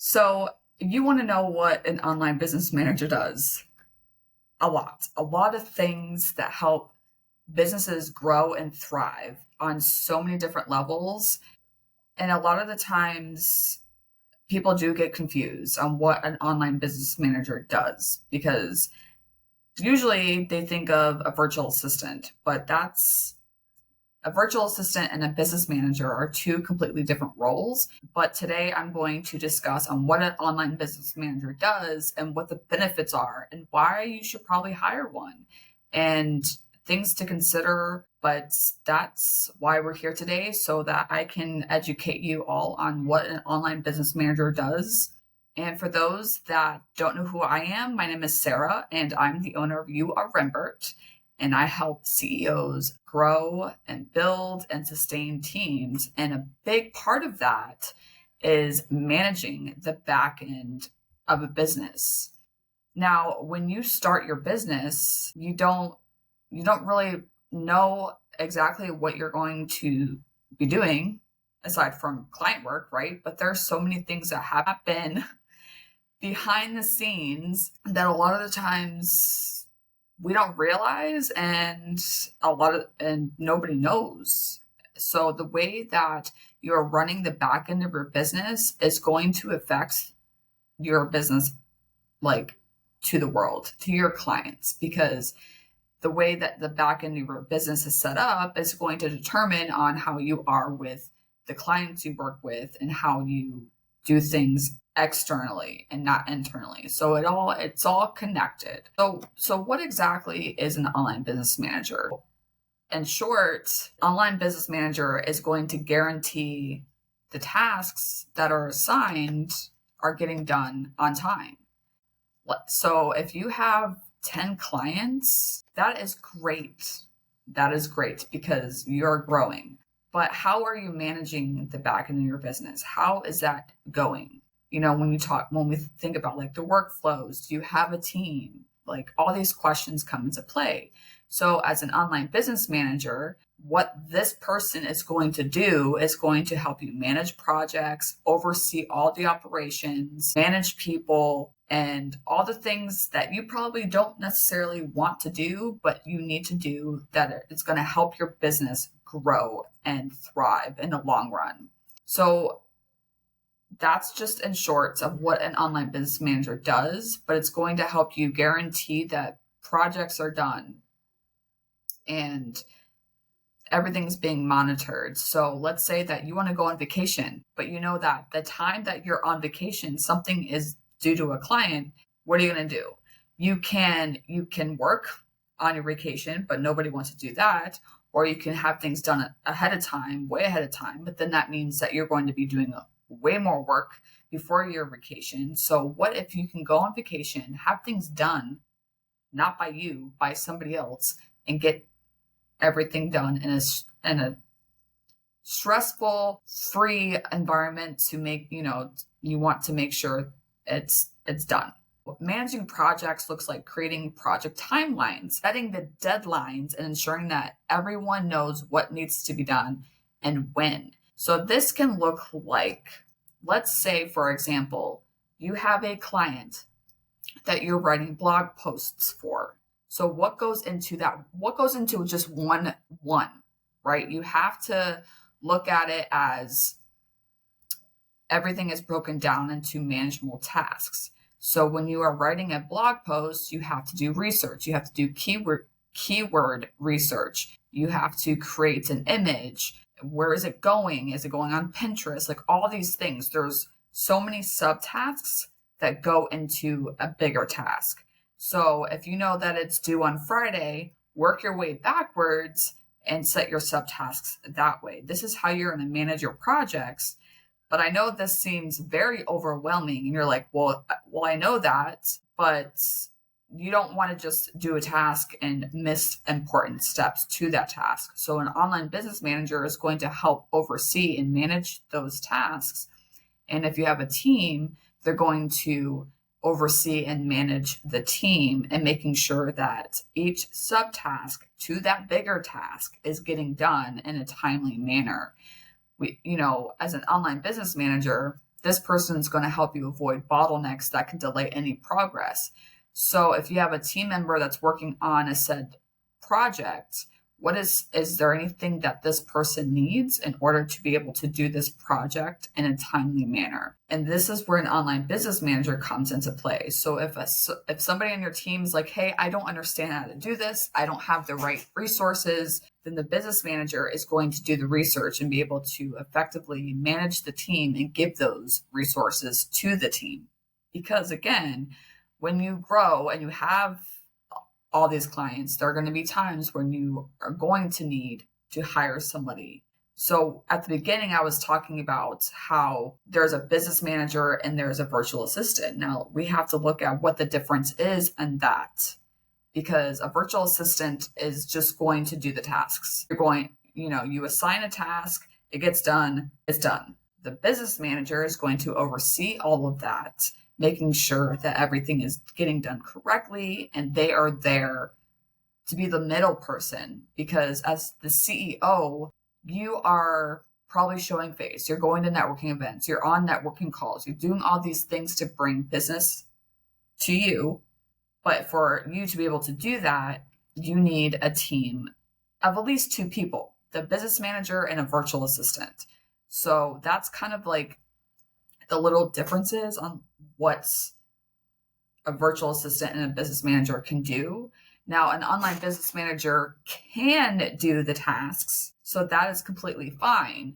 So you want to know what an online business manager does? A lot of things that help businesses grow and thrive on so many different levels. And a lot of the times people do get confused on what an online business manager does because usually they think of a virtual assistant, but that's a virtual assistant and a business manager are two completely different roles. But today I'm going to discuss on what an online business manager does and what the benefits are and why you should probably hire one and things to consider. But that's why we're here today, so that I can educate you all on what an online business manager does. And for those that don't know who I am, my name is Sarah, and I'm the owner of You Are Rembert, and I help CEOs grow and build and sustain teams. And a big part of that is managing the back end of a business. Now, when you start your business, you don't really know exactly what you're going to be doing aside from client work, right? But there's so many things that happen behind the scenes that a lot of the times we don't realize, and nobody knows. So the way that you're running the back end of your business is going to affect your business, like, to the world, to your clients, because the way that the back end of your business is set up is going to determine on how you are with the clients you work with and how you do things externally and not internally. So it's all connected. So what exactly is an online business manager? In short, online business manager is going to guarantee the tasks that are assigned are getting done on time. So if you have 10 clients, that is great. That is great because you're growing. But how are you managing the back end of your business? How is that going? When we think about like the workflows, do you have a team? Like, all these questions come into play. So as an online business manager, what this person is going to do is going to help you manage projects, oversee all the operations, manage people, and all the things that you probably don't necessarily want to do, but you need to do, that it's going to help your business grow and thrive in the long run. So that's just in short of what an online business manager does, but it's going to help you guarantee that projects are done and everything's being monitored. So let's say that you want to go on vacation, but you know that the time that you're on vacation, something is due to a client. What are you going to do? You can work on your vacation, but nobody wants to do that. Or you can have things done ahead of time, way ahead of time. But then that means that you're going to be doing way more work before your vacation. So what if you can go on vacation, have things done, not by you, by somebody else, and get everything done in a stressful, free environment to make, you want to make sure it's done. Managing projects looks like creating project timelines, setting the deadlines, and ensuring that everyone knows what needs to be done and when. So this can look like, let's say, for example, you have a client that you're writing blog posts for. So what goes into that? What goes into just one, right? You have to look at it as everything is broken down into manageable tasks. So when you are writing a blog post, you have to do research. You have to do keyword research. You have to create an image. Where is it going? Is it going on Pinterest? Like, all these things. There's so many subtasks that go into a bigger task. So if you know that it's due on Friday, work your way backwards and set your subtasks that way. This is how you're going to manage your projects. But I know this seems very overwhelming, and you're like, well, I know that, but you don't want to just do a task and miss important steps to that task. So an online business manager is going to help oversee and manage those tasks. And if you have a team, they're going to oversee and manage the team and making sure that each subtask to that bigger task is getting done in a timely manner. As an online business manager, this person is going to help you avoid bottlenecks that can delay any progress. So if you have a team member that's working on a said project, is there anything that this person needs in order to be able to do this project in a timely manner? And this is where an online business manager comes into play. So if somebody on your team is like, hey, I don't understand how to do this, I don't have the right resources, then the business manager is going to do the research and be able to effectively manage the team and give those resources to the team. Because again, when you grow and you have all these clients, there are going to be times when you are going to need to hire somebody. So at the beginning, I was talking about how there's a business manager and there's a virtual assistant. Now we have to look at what the difference is in that, because a virtual assistant is just going to do the tasks. You assign a task, it gets done, it's done. The business manager is going to oversee all of that, making sure that everything is getting done correctly, and they are there to be the middle person, because as the CEO, you are probably showing face. You're going to networking events, you're on networking calls, you're doing all these things to bring business to you. But for you to be able to do that, you need a team of at least 2 people, the business manager and a virtual assistant. So that's kind of like the little differences on what a virtual assistant and a business manager can do. Now, an online business manager can do the tasks, so that is completely fine.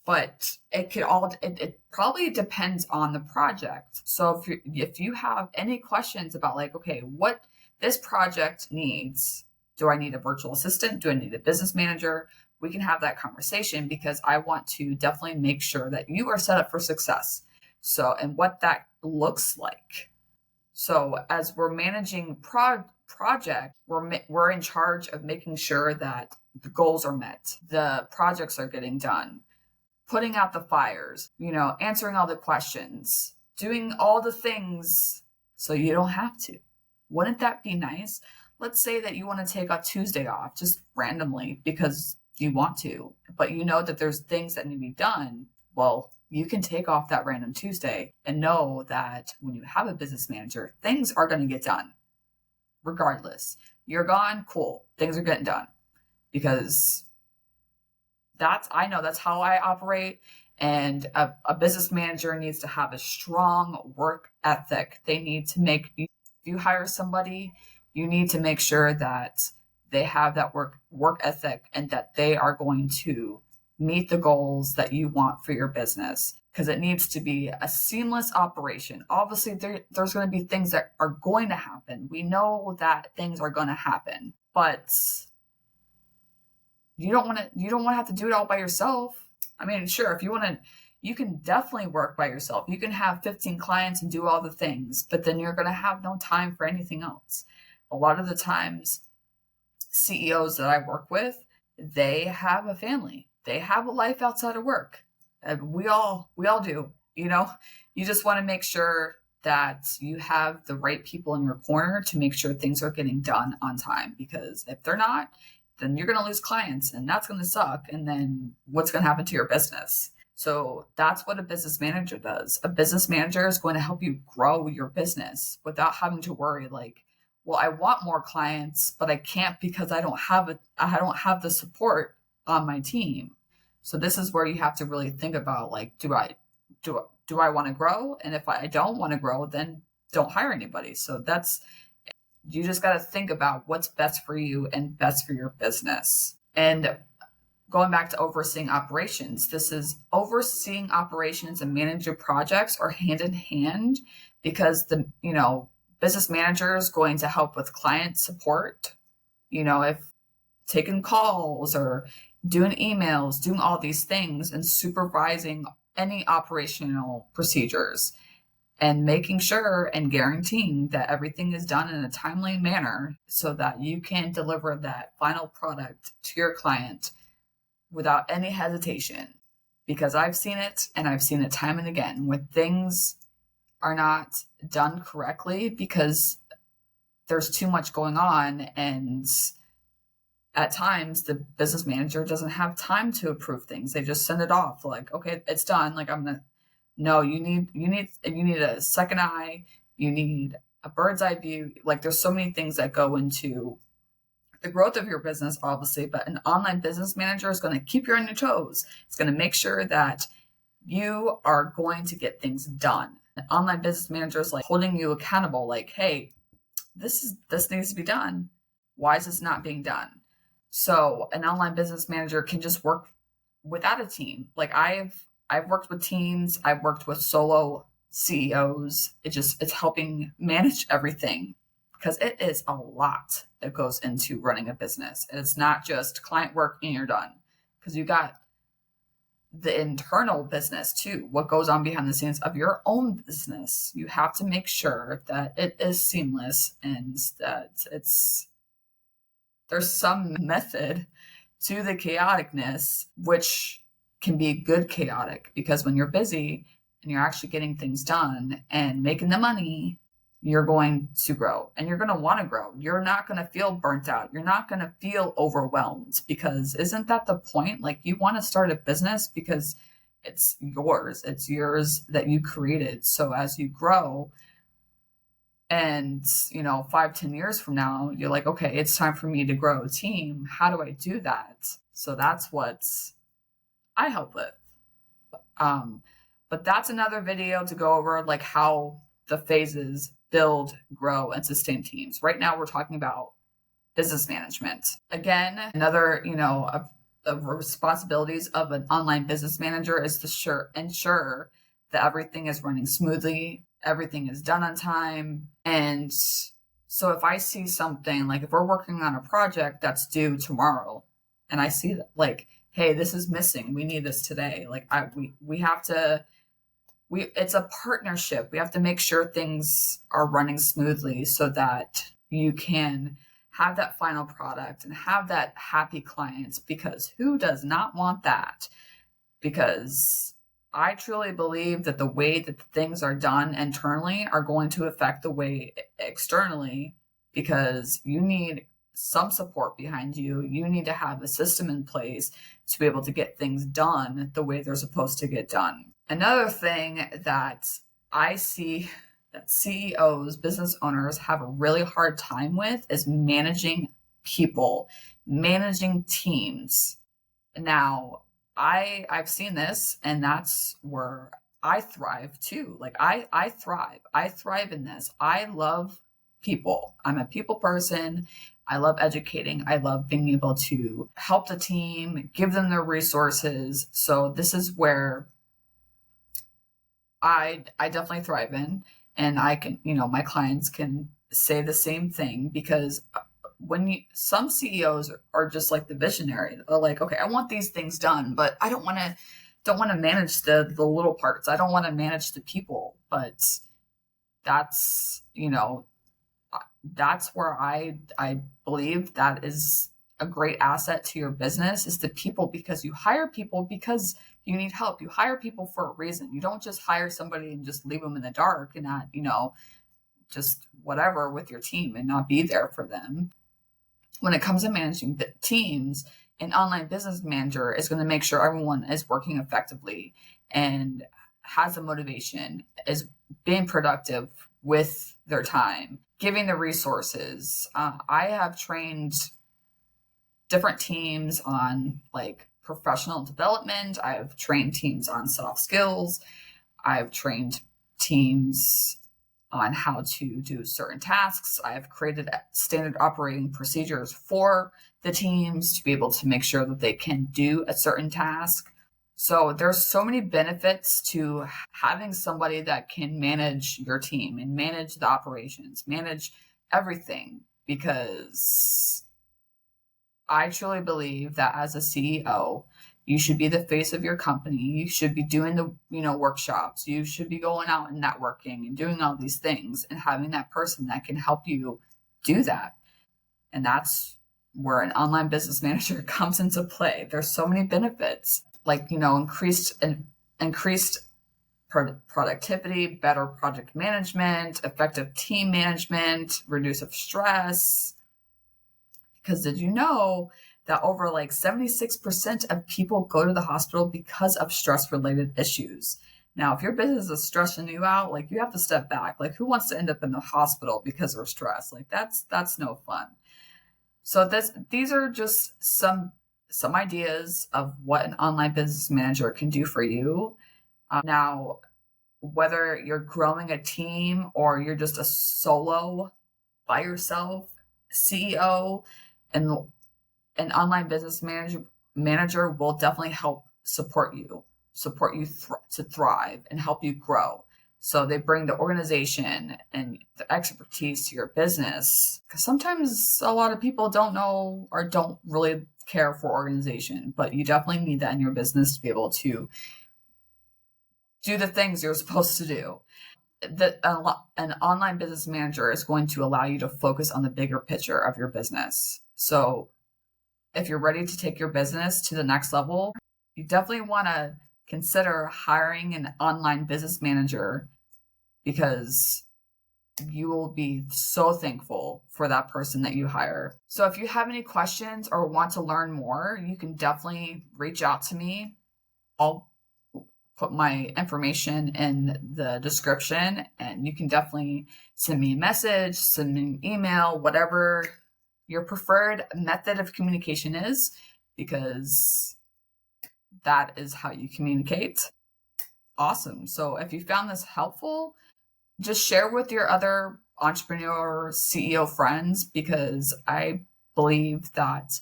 But it probably depends on the project. So if you have any questions about like, okay, what this project needs, do I need a virtual assistant? Do I need a business manager? We can have that conversation, because I want to definitely make sure that you are set up for success. So, and what that looks like. So as we're managing project, we're in charge of making sure that the goals are met, the projects are getting done, putting out the fires, answering all the questions, doing all the things so you don't have to. Wouldn't that be nice? Let's say that you want to take a Tuesday off just randomly because you want to, but you know that there's things that need to be done. Well, you can take off that random Tuesday and know that when you have a business manager, things are going to get done. Regardless, you're gone, cool, things are getting done, because I know that's how I operate. And a business manager needs to have a strong work ethic. They need to if you hire somebody, you need to make sure that they have that work ethic, and that they are going to meet the goals that you want for your business, because it needs to be a seamless operation. Obviously, there's going to be things that are going to happen. We know that things are going to happen, but you don't want to have to do it all by yourself. I mean, sure, if you want to, you can definitely work by yourself. You can have 15 clients and do all the things, but then you're going to have no time for anything else. A lot of the times, CEOs that I work with, they have a family. They have a life outside of work. And we all do, you just want to make sure that you have the right people in your corner to make sure things are getting done on time, because if they're not, then you're going to lose clients, and that's going to suck. And then what's going to happen to your business? So that's what a business manager does. A business manager is going to help you grow your business without having to worry like, well, I want more clients, but I can't because I don't have the support on my team. So this is where you have to really think about like, do I want to grow? And if I don't want to grow, then don't hire anybody. So you just got to think about what's best for you and best for your business. And going back to overseeing operations, this is overseeing operations and managing projects are hand in hand, because the business manager is going to help with client support, if taking calls or doing emails, doing all these things, and supervising any operational procedures, and making sure and guaranteeing that everything is done in a timely manner so that you can deliver that final product to your client without any hesitation. Because I've seen it, and I've seen it time and again, when things are not done correctly because there's too much going on, and at times the business manager doesn't have time to approve things. They just send it off like, okay, it's done. Like, I'm going to No, you need a second eye, you need a bird's eye view. Like there's so many things that go into the growth of your business, obviously, but an online business manager is going to keep you on your toes. It's going to make sure that you are going to get things done. An online business manager is like holding you accountable, like, hey, this needs to be done. Why is this not being done? So an online business manager can just work without a team. Like I've worked with teams, I've worked with solo CEOs. It's helping manage everything because it is a lot that goes into running a business. And it's not just client work and you're done. Because you got the internal business too, what goes on behind the scenes of your own business. You have to make sure that it is seamless and that there's some method to the chaoticness, which can be good chaotic, because when you're busy and you're actually getting things done and making the money, you're going to grow and you're going to want to grow. You're not going to feel burnt out. You're not going to feel overwhelmed, because isn't that the point? Like you want to start a business because it's yours. It's yours that you created. So as you grow and, 5-10 years from now, you're like, okay, it's time for me to grow a team. How do I do that? So that's what I help with. But that's another video to go over, like how the phases build, grow, and sustain teams. Right now, we're talking about business management. Again, another, of responsibilities of an online business manager is to ensure that everything is running smoothly, everything is done on time. And so if I see something, like if we're working on a project that's due tomorrow, and I see that, like, hey, this is missing, we need this today. Like we have to, it's a partnership. We have to make sure things are running smoothly so that you can have that final product and have that happy client, because who does not want that? Because I truly believe that the way that things are done internally are going to affect the way externally, because you need some support behind you. You need to have a system in place to be able to get things done the way they're supposed to get done. Another thing that I see that CEOs, business owners, have a really hard time with is managing people, managing teams. Now, I've seen this, and that's where I thrive too. Like I thrive in this. I love people. I'm a people person. I love educating. I love being able to help the team, give them their resources. So this is where I definitely thrive in, and I can, my clients can say the same thing, because some CEOs are just like the visionary. They're like, okay, I want these things done, but I don't want to manage the little parts. I don't want to manage the people. But that's, that's where I believe that is a great asset to your business, is the people, because you hire people because you need help. You hire people for a reason. You don't just hire somebody and just leave them in the dark and not, just whatever with your team and not be there for them. When it comes to managing teams, an online business manager is going to make sure everyone is working effectively and has a motivation, is being productive with their time, giving the resources. I have trained different teams on like professional development. I have trained teams on soft skills. I've trained teams on how to do certain tasks. I have created standard operating procedures for the teams to be able to make sure that they can do a certain task. So there's so many benefits to having somebody that can manage your team and manage the operations, manage everything, because I truly believe that as a CEO, you should be the face of your company. You should be doing the, workshops. You should be going out and networking and doing all these things and having that person that can help you do that. And that's where an online business manager comes into play. There's so many benefits, like, increased productivity, better project management, effective team management, reduce of stress. Because did you know that over like 76% of people go to the hospital because of stress-related issues? Now, if your business is stressing you out, like you have to step back. Like who wants to end up in the hospital because they're stressed? Like that's no fun. So these are just some ideas of what an online business manager can do for you. Now, whether you're growing a team or you're just a solo by yourself CEO, and an online business manager will definitely help to thrive and help you grow. So they bring the organization and the expertise to your business. Because sometimes a lot of people don't know or don't really care for organization, but you definitely need that in your business to be able to do the things you're supposed to do. An online business manager is going to allow you to focus on the bigger picture of your business. So if you're ready to take your business to the next level, you definitely want to consider hiring an online business manager, because you will be so thankful for that person that you hire. So if you have any questions or want to learn more, you can definitely reach out to me. I'll put my information in the description, and you can definitely send me a message, send me an email, whatever your preferred method of communication is, because that is how you communicate. Awesome. So if you found this helpful, just share with your other entrepreneur CEO friends, because I believe that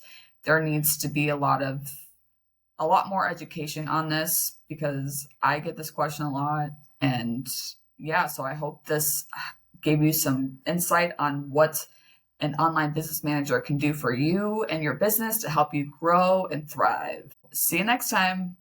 there needs to be a lot more education on this, because I get this question a lot. And yeah, so I hope this gave you some insight on what an online business manager can do for you and your business to help you grow and thrive. See you next time.